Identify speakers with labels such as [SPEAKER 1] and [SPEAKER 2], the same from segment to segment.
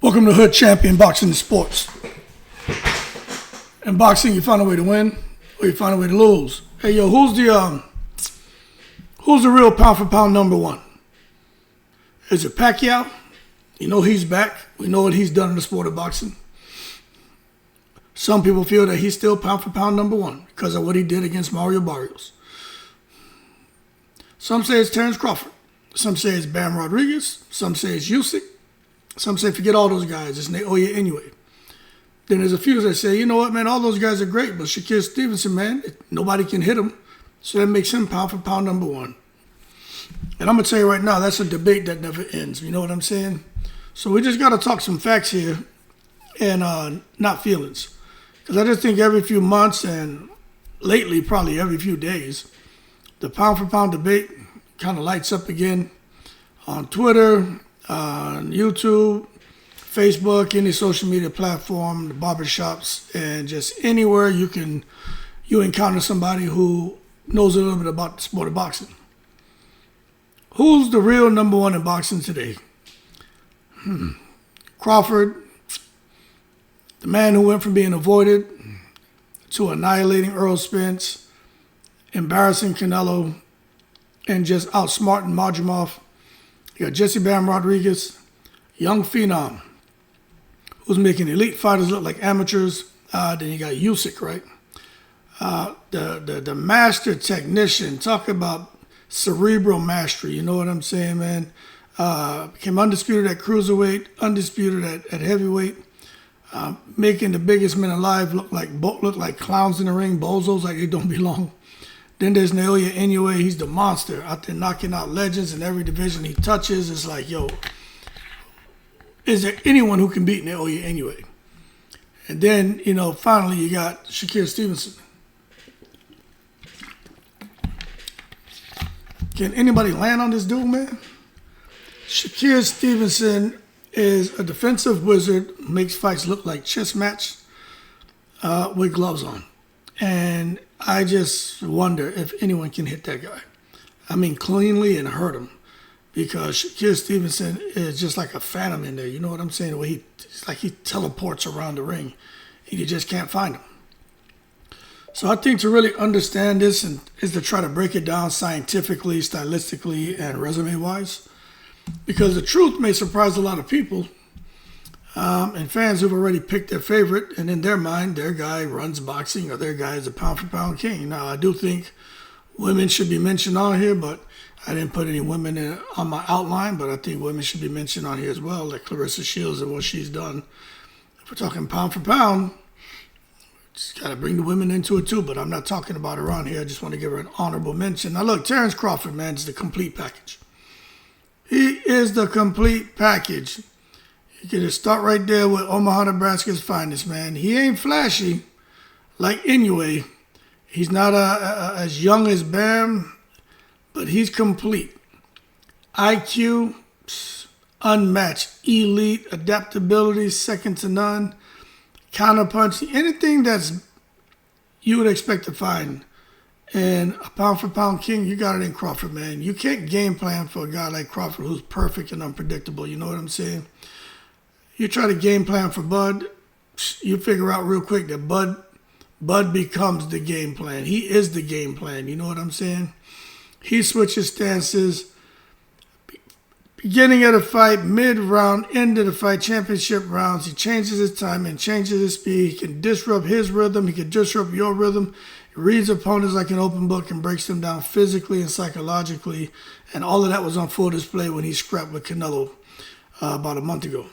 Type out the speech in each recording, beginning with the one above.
[SPEAKER 1] Welcome to Hood Champion Boxing and Sports. In boxing, you find a way to win, or you find a way to lose. Hey, yo, who's the real pound for pound number one? Is it Pacquiao? You know he's back. We know what he's done in the sport of boxing. Some people feel that he's still pound for pound number one because of what he did against Mario Barrios. Some say it's Terence Crawford. Some say it's Bam Rodriguez. Some say it's Usyk. Some say forget all those guys. It's Naoya Inoue. Then there's a few that say, you know what, man, all those guys are great, but Shakur Stevenson, man, nobody can hit him. So that makes him pound for pound number one. And I'm going to tell you right now, that's a debate that never ends. You know what I'm saying? So we just got to talk some facts here and not feelings. Because I just think every few months and lately probably every few days, the pound for pound debate kind of lights up again on Twitter, on YouTube, Facebook, any social media platform, the barbershops, and just anywhere you encounter somebody who knows a little bit about the sport of boxing. Who's the real number one in boxing today? Crawford, the man who went from being avoided to annihilating Earl Spence, embarrassing Canelo, and just outsmarting Majumov. You got Jesse Bam Rodriguez, young phenom, who's making elite fighters look like amateurs. Then you got Usyk, right? The master technician. Talk about cerebral mastery. You know what I'm saying, man? Became undisputed at cruiserweight, undisputed at heavyweight, making the biggest men alive look like clowns in the ring, bozos like they don't belong. Then there's Naoya Inoue. He's the monster out there knocking out legends in every division he touches. It's like, yo, is there anyone who can beat Naoya Inoue? And then, finally you got Shakur Stevenson. Can anybody land on this dude, man? Shakur Stevenson is a defensive wizard, makes fights look like chess match with gloves on. And I just wonder if anyone can hit that guy. I mean, cleanly and hurt him. Because Shakur Stevenson is just like a phantom in there. You know what I'm saying? The way it's like he teleports around the ring. And you just can't find him. So I think to really understand this is to try to break it down scientifically, stylistically, and resume-wise. Because the truth may surprise a lot of people. And fans who've already picked their favorite, and in their mind, their guy runs boxing or their guy is a pound-for-pound king. Now, I do think women should be mentioned on here, but I didn't put any women on my outline, but I think women should be mentioned on here as well, like Clarissa Shields and what she's done. If we're talking pound-for-pound, just got to bring the women into it too, but I'm not talking about her on here. I just want to give her an honorable mention. Now, look, Terence Crawford, man, is the complete package. He is the complete package. You can just start right there with Omaha, Nebraska's finest, man. He ain't flashy like Inoue. He's not as young as Bam, but he's complete. IQ, unmatched. Elite, adaptability, second to none. Counterpunch, anything that's you would expect to find in a pound-for-pound king, you got it in Crawford, man. You can't game plan for a guy like Crawford who's perfect and unpredictable. You know what I'm saying? You try to game plan for Bud, you figure out real quick that Bud becomes the game plan. He is the game plan. You know what I'm saying? He switches stances. Beginning of the fight, mid-round, end of the fight, championship rounds. He changes his timing, changes his speed. He can disrupt his rhythm. He can disrupt your rhythm. He reads opponents like an open book and breaks them down physically and psychologically. And all of that was on full display when he scrapped with Canelo about a month ago.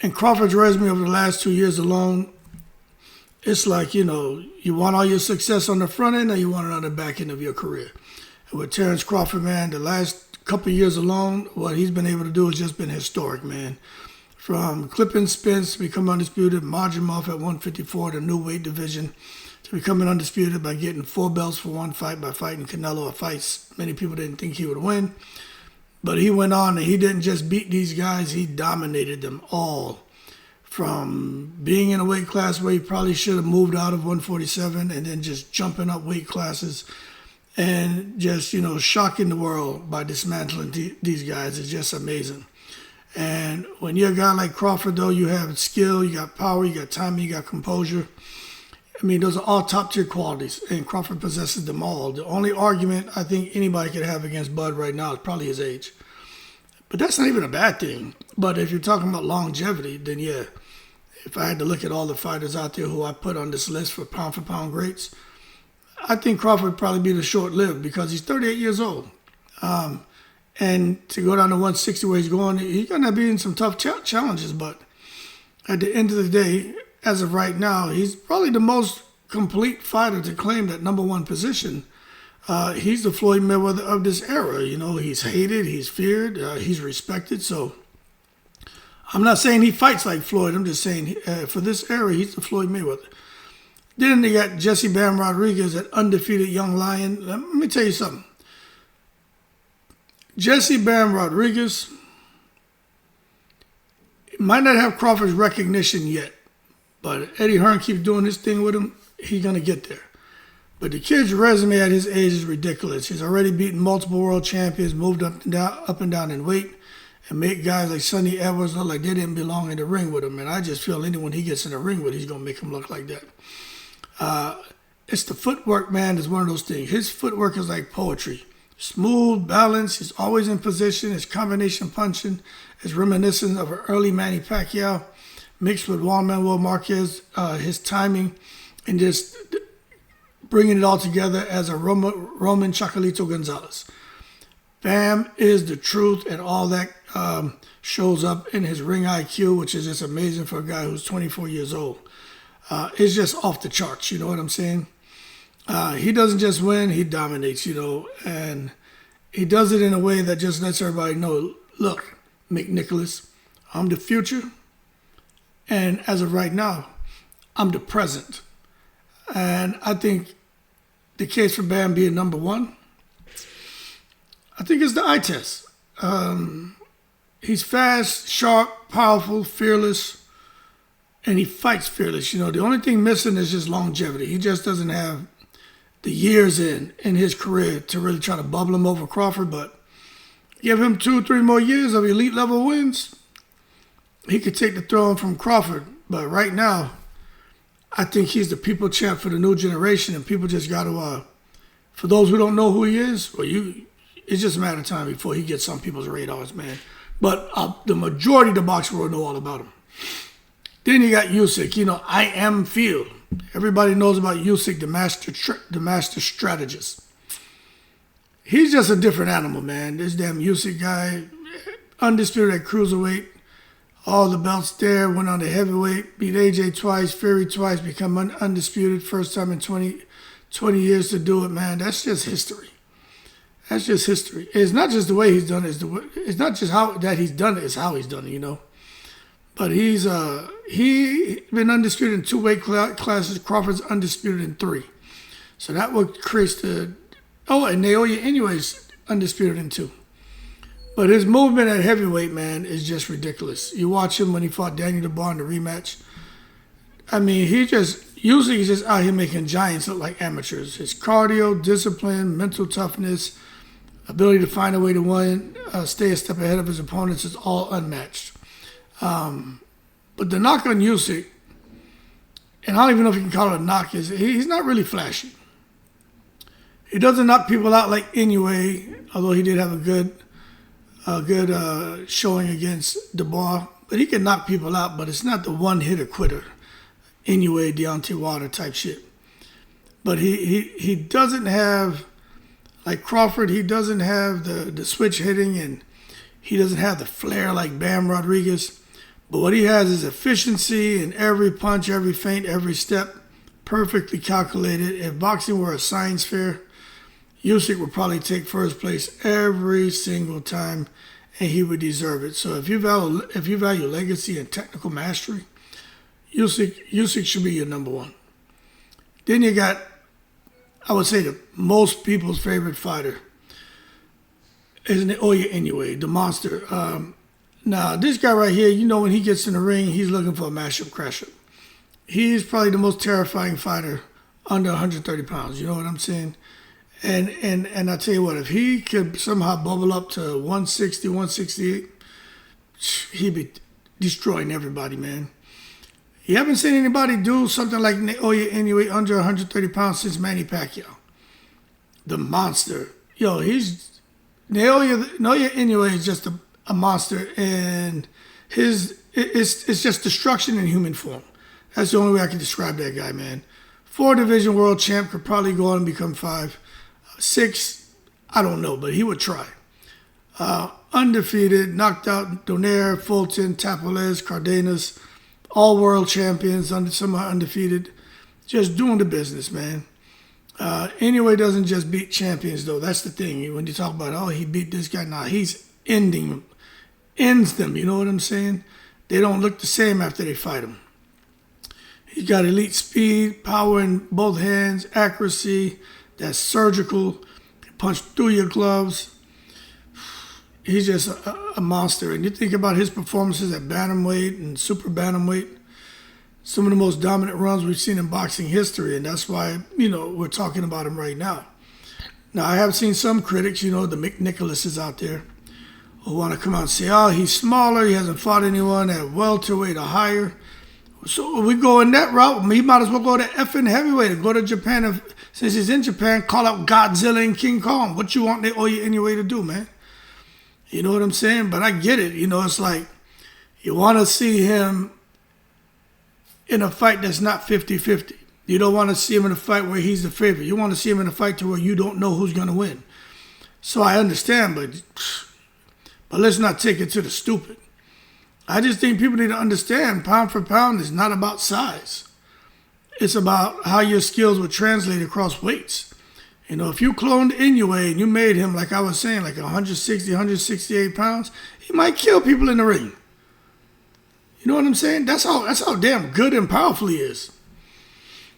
[SPEAKER 1] And Crawford's resume over the last 2 years alone, it's like, you want all your success on the front end or you want it on the back end of your career. And with Terence Crawford, man, the last couple of years alone, what he's been able to do has just been historic, man. From clipping Spence to become undisputed, Majumov at 154, the new weight division, to becoming undisputed by getting 4 belts for one fight by fighting Canelo, a fight many people didn't think he would win. But he went on and he didn't just beat these guys, he dominated them all. From being in a weight class where he probably should have moved out of 147 and then just jumping up weight classes and just, shocking the world by dismantling these guys is just amazing. And when you're a guy like Crawford, though, you have skill, you got power, you got timing, you got composure. I mean, those are all top-tier qualities, and Crawford possesses them all. The only argument I think anybody could have against Bud right now is probably his age. But that's not even a bad thing. But if you're talking about longevity, then yeah, if I had to look at all the fighters out there who I put on this list for pound greats, I think Crawford would probably be the short-lived because he's 38 years old. And to go down to 160 where he's going, he's going to be in some tough challenges. But at the end of the day, as of right now, he's probably the most complete fighter to claim that number one position. He's the Floyd Mayweather of this era. You know, he's hated, he's feared, he's respected. So I'm not saying he fights like Floyd. I'm just saying for this era, he's the Floyd Mayweather. Then they got Jesse Bam Rodriguez, that undefeated young lion. Let me tell you something. Jesse Bam Rodriguez might not have Crawford's recognition yet, but Eddie Hearn keeps doing his thing with him, he's going to get there. But the kid's resume at his age is ridiculous. He's already beaten multiple world champions, moved up and down in weight, and made guys like Sonny Edwards look like they didn't belong in the ring with him. And I just feel anyone he gets in the ring with, he's going to make him look like that. It's the footwork, man, is one of those things. His footwork is like poetry. Smooth, balanced, he's always in position. His combination punching is reminiscent of an early Manny Pacquiao mixed with Juan Manuel Marquez. His timing and just bringing it all together as a Roman Chocolito Gonzalez. Bam is the truth, and all that shows up in his ring IQ, which is just amazing for a guy who's 24 years old. It's just off the charts, you know what I'm saying? He doesn't just win, he dominates, you know, and he does it in a way that just lets everybody know, look, McNicholas, I'm the future, and as of right now, I'm the present. And I think the case for Bam being number one, I think it's the eye test. He's fast, sharp, powerful, fearless, and he fights fearless. You know, the only thing missing is just longevity. He just doesn't have the years in his career to really try to bubble him over Crawford, but give him 2-3 more years of elite level wins, he could take the throne from Crawford. But right now, I think he's the people champ for the new generation, and people just got to, for those who don't know who he is, it's just a matter of time before he gets on people's radars, man. But the majority of the boxing world know all about him. Then you got Usyk, you know, I am Field. Everybody knows about Usyk, the master strategist. He's just a different animal, man. This damn Usyk guy, undisputed at cruiserweight, all the belts there, went on to heavyweight, beat AJ twice, Fury twice, become undisputed, first time in 20 years to do it, man. That's just history. That's just history. It's not just the way he's done it. It's not just how that he's done it. It's how he's done it, you know. But he's been undisputed in 2 weight classes. Crawford's undisputed in 3. So that would create and Naoya anyways undisputed in 2. But his movement at heavyweight, man, is just ridiculous. You watch him when he fought Daniel Dubois in the rematch. I mean, usually he's just out here making giants look like amateurs. His cardio, discipline, mental toughness, ability to find a way to win, stay a step ahead of his opponents is all unmatched. But the knock on Usyk, and I don't even know if you can call it a knock, is he's not really flashy. He doesn't knock people out like Inoue, although he did have a good showing against Dubois. But he can knock people out, but it's not the one-hitter quitter, Inoue, Deontay Wilder type shit. But he doesn't have, like Crawford, he doesn't have the switch hitting, and he doesn't have the flair like Bam Rodriguez. But what he has is efficiency in every punch, every feint, every step, perfectly calculated. If boxing were a science fair, Usyk would probably take first place every single time, and he would deserve it. So if you value legacy and technical mastery, Usyk should be your number one. Then you got, I would say, the most people's favorite fighter is Naoya Inoue, the monster. Now, this guy right here, you know, when he gets in the ring, he's looking for a mashup crasher. He's probably the most terrifying fighter under 130 pounds. You know what I'm saying? And I tell you what, if he could somehow bubble up to 160, 168, he be destroying everybody, man. You haven't seen anybody do something like Naoya Inoue under 130 pounds since Manny Pacquiao. The monster. Yo, Naoya Inoue is just a monster, and it's just destruction in human form. That's the only way I can describe that guy, man. 4-division world champ, could probably go on and become 5. 6, I don't know, but he would try. Undefeated, knocked out Donaire, Fulton, Tapales, Cardenas, all world champions, somehow undefeated. Just doing the business, man. Inoue doesn't just beat champions, though. That's the thing. When you talk about, oh, he beat this guy, nah, he's ends them. You know what I'm saying? They don't look the same after they fight him. He's got elite speed, power in both hands, accuracy, that's surgical, punch through your gloves. He's just a monster. And you think about his performances at bantamweight and super bantamweight, some of the most dominant runs we've seen in boxing history, and that's why, we're talking about him right now. Now, I have seen some critics, the Mick Nicholases out there, who want to come out and say, oh, he's smaller, he hasn't fought anyone at welterweight or higher. So we go in that route, he might as well go to effing heavyweight and go to Japan. Since he's in Japan, call out Godzilla and King Kong. What you want Naoya Inoue to do, man? You know what I'm saying? But I get it. It's like you want to see him in a fight that's not 50-50. You don't want to see him in a fight where he's the favorite. You want to see him in a fight to where you don't know who's going to win. So I understand, but let's not take it to the stupid. I just think people need to understand pound for pound is not about size. It's about how your skills would translate across weights. If you cloned Inoue and you made him, like I was saying, like 160, 168 pounds, he might kill people in the ring. You know what I'm saying? That's how damn good and powerful he is.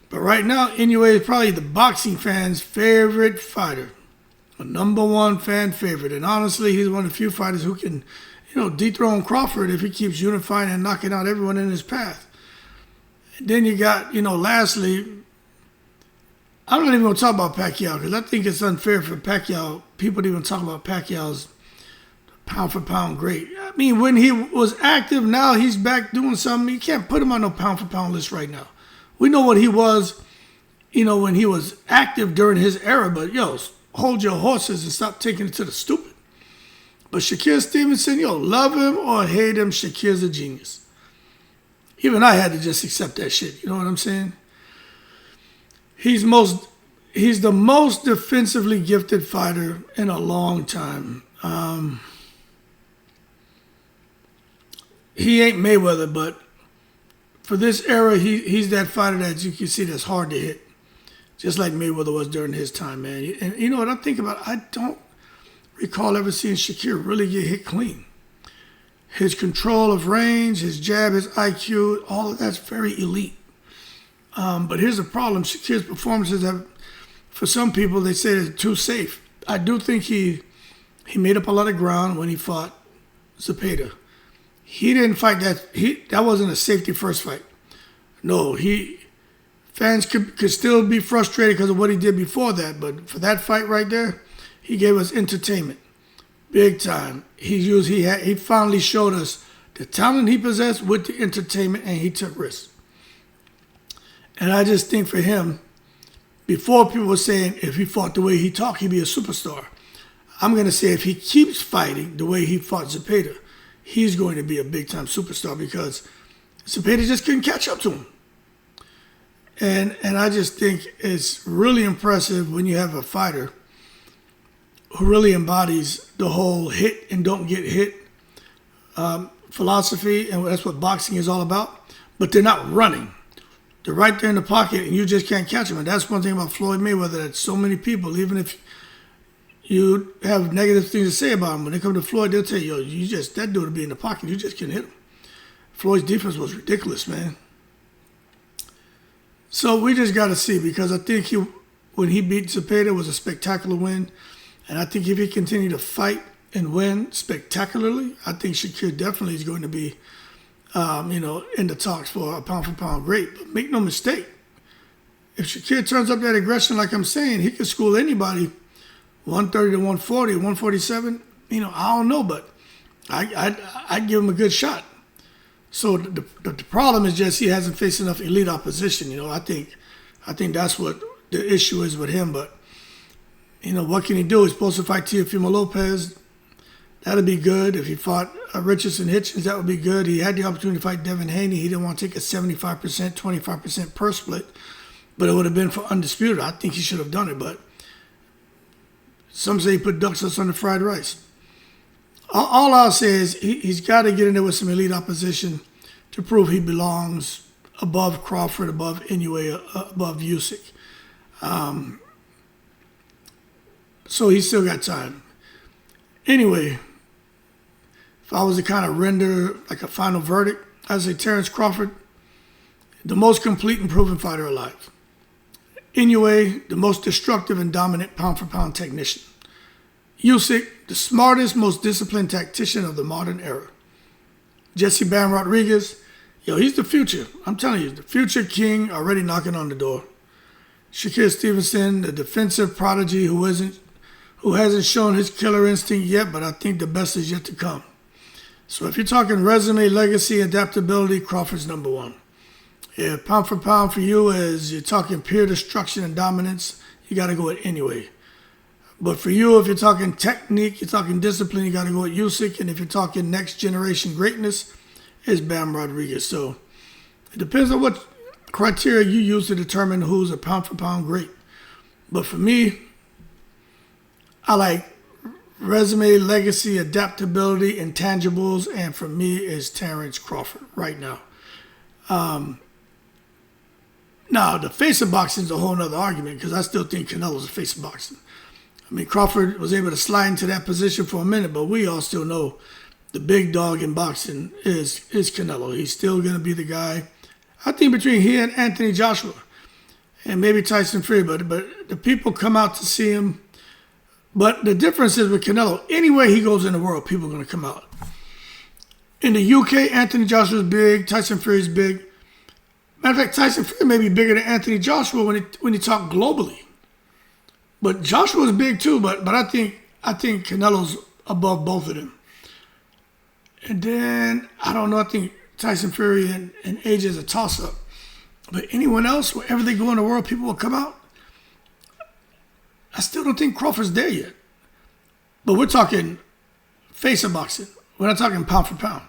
[SPEAKER 1] But right now, Inoue is probably the boxing fan's favorite fighter. A number one fan favorite. And honestly, he's one of the few fighters who can, dethrone Crawford if he keeps unifying and knocking out everyone in his path. And then you got, lastly, I'm not even going to talk about Pacquiao because I think it's unfair for Pacquiao. People don't even talk about Pacquiao's pound for pound great. I mean, when he was active, now he's back doing something. You can't put him on no pound for pound list right now. We know what he was, when he was active during his era, but hold your horses and stop taking it to the stupid. But Shakur Stevenson, love him or hate him, Shakir's a genius. Even I had to just accept that shit. You know what I'm saying? He's the most defensively gifted fighter in a long time. He ain't Mayweather, but for this era, he's that fighter that you can see that's hard to hit. Just like Mayweather was during his time, man. And you know what I think about? I don't recall ever seeing Shakur really get hit clean. His control of range, his jab, his IQ, all of that's very elite. But here's the problem. Shakur's performances have, for some people, they say they're too safe. I do think he made up a lot of ground when he fought Zepeda. He didn't fight that. That wasn't a safety first fight. No, fans could still be frustrated because of what he did before that. But for that fight right there, he gave us entertainment, big time. He finally showed us the talent he possessed with the entertainment, and he took risks. And I just think for him, before people were saying if he fought the way he talked, he'd be a superstar. I'm going to say if he keeps fighting the way he fought Zepeda, he's going to be a big-time superstar because Zepeda just couldn't catch up to him. And I just think it's really impressive when you have a fighter who really embodies the whole hit and don't get hit philosophy, and that's what boxing is all about. But they're not running. They're right there in the pocket, and you just can't catch them. And that's one thing about Floyd Mayweather that so many people, even if you have negative things to say about him, when they come to Floyd, they'll tell you, that dude will be in the pocket. You just can't hit him. Floyd's defense was ridiculous, man. So we just got to see, because I think when he beat Zepeda, it was a spectacular win. And I think if he continued to fight and win spectacularly, I think Shakur definitely is going to be, in the talks for a pound-for-pound great. But make no mistake, if Shakur turns up that aggression like I'm saying, he could school anybody 130 to 140, 147. I don't know, but I give him a good shot. So the problem is just he hasn't faced enough elite opposition. I think that's what the issue is with him. But what can he do? He's supposed to fight Teofimo Lopez. That'd be good. If he fought Richardson Hitchens, that would be good. He had the opportunity to fight Devin Haney. He didn't want to take a 75%, 25% purse split, but it would have been for undisputed. I think he should have done it, but some say he put duck sauce on the fried rice. All I'll say is he's got to get in there with some elite opposition to prove he belongs above Crawford, above Inoue, above Usyk. So he's still got time. Anyway, if I was to kind of render like a final verdict, I'd say Terence Crawford, the most complete and proven fighter alive. Inoue, the most destructive and dominant pound-for-pound technician. Usyk, the smartest, most disciplined tactician of the modern era. Jesse Bam Rodriguez, he's the future. I'm telling you, the future king already knocking on the door. Shakur Stevenson, the defensive prodigy who hasn't shown his killer instinct yet, but I think the best is yet to come. So if you're talking resume, legacy, adaptability, Crawford's number one. Yeah, pound for pound for you, as you're talking pure destruction and dominance, you got to go with Inoue. But for you, if you're talking technique, you're talking discipline, you got to go with Usyk. And if you're talking next generation greatness, it's Bam Rodriguez. So it depends on what criteria you use to determine who's a pound for pound great. But for me, I like resume, legacy, adaptability, intangibles, and for me is Terence Crawford right now. Now, the face of boxing is a whole other argument because I still think Canelo's the face of boxing. I mean, Crawford was able to slide into that position for a minute, but we all still know the big dog in boxing is Canelo. He's still going to be the guy. I think between he and Anthony Joshua and maybe Tyson Fury, but the people come out to see him. But the difference is with Canelo, anywhere he goes in the world, people are going to come out. In the UK, Anthony Joshua is big. Tyson Fury is big. Matter of fact, Tyson Fury may be bigger than Anthony Joshua when you talk globally. But Joshua's big too, but I think Canelo's above both of them. And then, I don't know, I think Tyson Fury and AJ is a toss-up. But anyone else, wherever they go in the world, people will come out. I still don't think Crawford's there yet. But we're talking face of boxing. We're not talking pound for pound.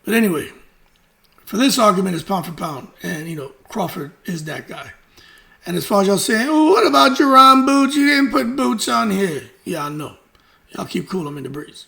[SPEAKER 1] But anyway, for this argument, it's pound for pound. And, Crawford is that guy. And as far as y'all saying, oh, what about Jerome Boots? You didn't put Boots on here. Yeah, I know. Y'all keep cool. I'm in the breeze.